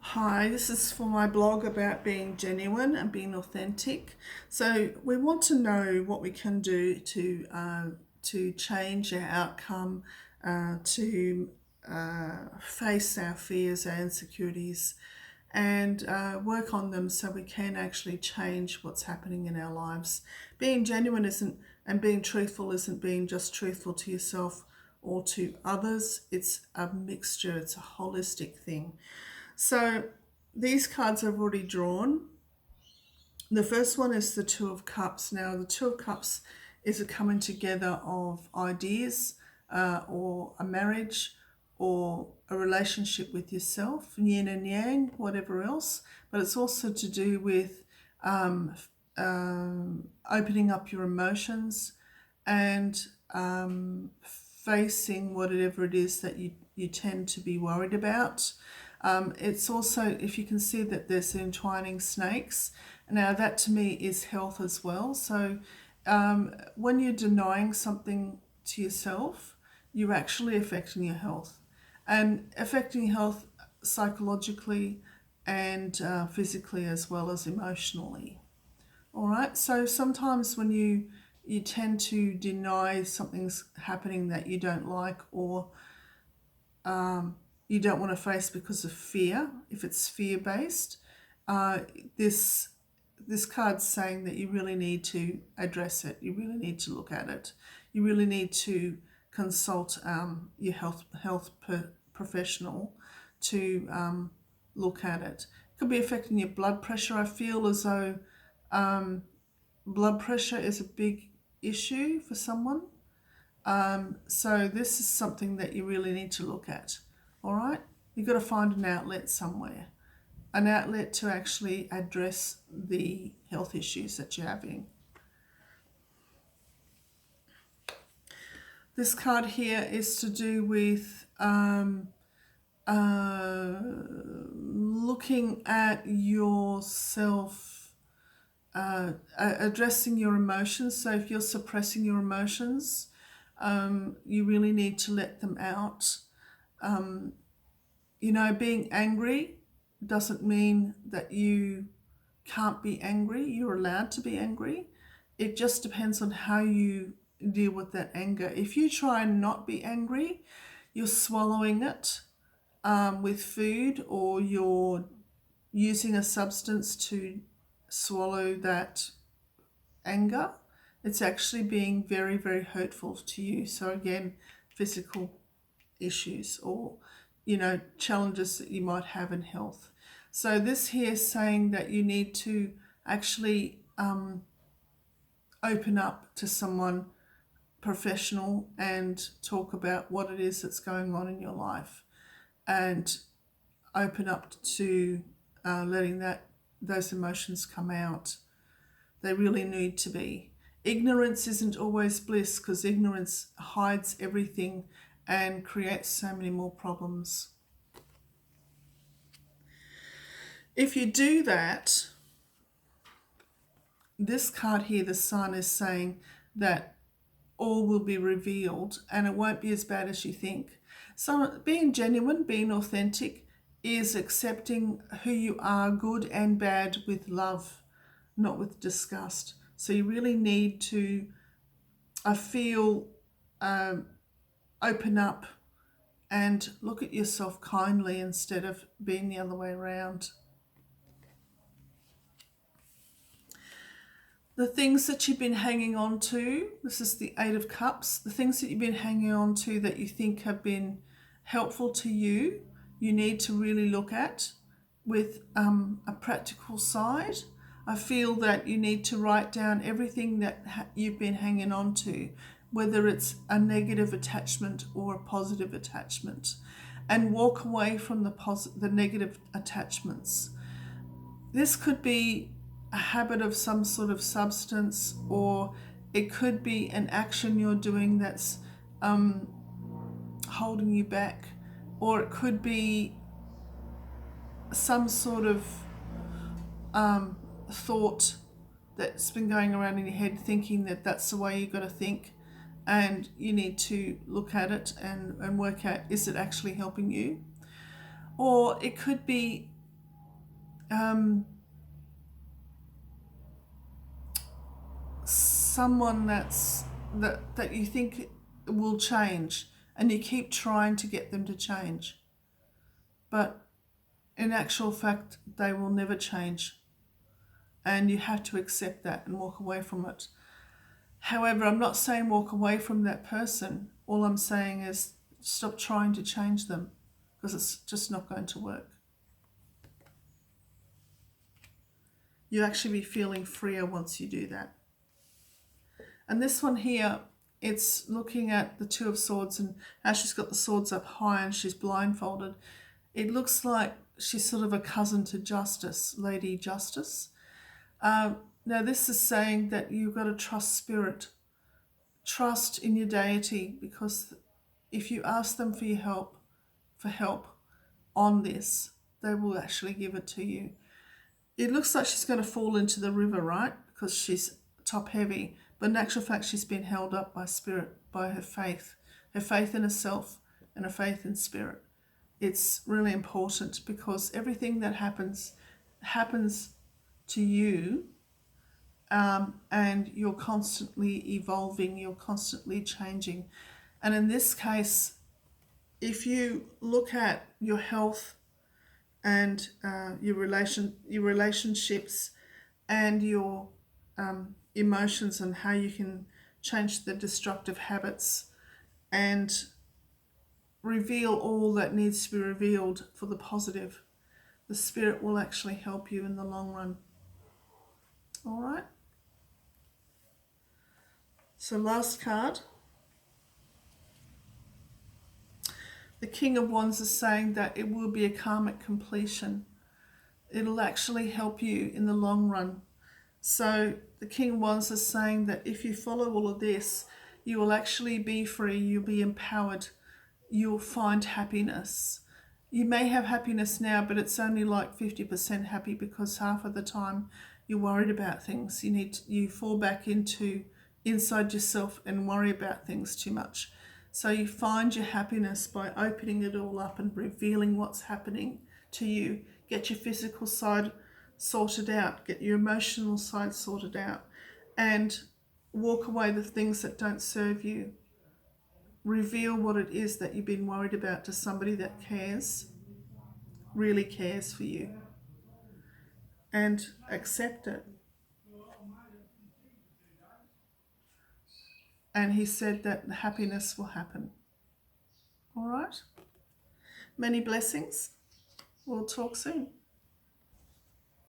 Hi, this is for my blog about being genuine and being authentic. So we want to know what we can do to change our outcome, to face our fears, our insecurities, and work on them so we can actually change what's happening in our lives. Being genuine isn't, and being truthful isn't being just truthful to yourself or to others. It's a mixture. It's a holistic thing. So these cards I've already drawn. The first one is the Two of Cups. Now, the Two of Cups is a coming together of ideas, or a marriage, or a relationship with yourself, yin and yang, whatever else. But it's also to do with um, opening up your emotions and facing whatever it is that you tend to be worried about. It's also, if you can see that there's entwining snakes, now that to me is health as well. So when you're denying something to yourself, you're actually affecting your health, and affecting health psychologically and physically as well as emotionally. All right. So sometimes when you tend to deny something's happening that you don't like, or you don't want to face because of fear, if it's fear based, uh, this this card's saying that you really need to address it. You really need to look at it. You really need to consult your professional to look at it. It could be affecting your blood pressure. I feel as though blood pressure is a big issue for someone. So this is something that you really need to look at. All right, you've got to find an outlet somewhere, an outlet to actually address the health issues that you're having. This card here is to do with looking at yourself, addressing your emotions. So if you're suppressing your emotions, you really need to let them out. Being angry doesn't mean that you can't be angry. You're allowed to be angry. It just depends on how you deal with that anger. If you try and not be angry, you're swallowing it with food, or you're using a substance to swallow that anger. It's actually being very, very hurtful to you. So again, physical issues, or challenges that you might have in health. So this here is saying that you need to actually open up to someone professional and talk about what it is that's going on in your life, and open up to letting those emotions come out. They really need to be. Ignorance isn't always bliss, because ignorance hides everything and creates so many more problems. If you do that, this card here, the Sun, is saying that all will be revealed and it won't be as bad as you think. So being genuine, being authentic, is accepting who you are, good and bad, with love, not with disgust. So you really need to, I feel, open up and look at yourself kindly instead of being the other way around. The things that you've been hanging on to, this is the Eight of Cups, the things that you've been hanging on to that you think have been helpful to you, you need to really look at with a practical side. I feel that you need to write down everything that you've been hanging on to, whether it's a negative attachment or a positive attachment, and walk away from the negative attachments. This could be a habit of some sort of substance, or it could be an action you're doing that's holding you back, or it could be some sort of thought that's been going around in your head, thinking that that's the way you've got to think, and you need to look at it and work out, is it actually helping you? Or it could be someone that you think will change, and you keep trying to get them to change, but in actual fact they will never change, and you have to accept that and walk away from it. However, I'm not saying walk away from that person. All I'm saying is stop trying to change them, because it's just not going to work. You'll actually be feeling freer once you do that. And this one here, it's looking at the Two of Swords, and as she's got the swords up high and she's blindfolded, it looks like she's sort of a cousin to Justice, Lady Justice. Now this is saying that you've got to trust spirit, trust in your deity, because if you ask them for help on this, they will actually give it to you. It looks like she's going to fall into the river, right? Because she's top heavy. But in actual fact, she's been held up by spirit, by her faith in herself and her faith in spirit. It's really important, because everything that happens to you, and you're constantly evolving, you're constantly changing. And in this case, if you look at your health and your relationships and your emotions, and how you can change the destructive habits and reveal all that needs to be revealed for the positive, the spirit will actually help you in the long run. All right. So last card. The King of Wands is saying that it will be a karmic completion. It'll actually help you in the long run. So the King of Wands is saying that if you follow all of this, you will actually be free, you'll be empowered, you'll find happiness. You may have happiness now, but it's only like 50% happy, because half of the time you're worried about things. You fall back inside yourself and worry about things too much. So you find your happiness by opening it all up and revealing what's happening to you. Get your physical side sorted out, get your emotional side sorted out, and walk away the things that don't serve you. Reveal what it is that you've been worried about to somebody that cares, really cares for you, and accept it. And he said that happiness will happen. All right? Many blessings. We'll talk soon.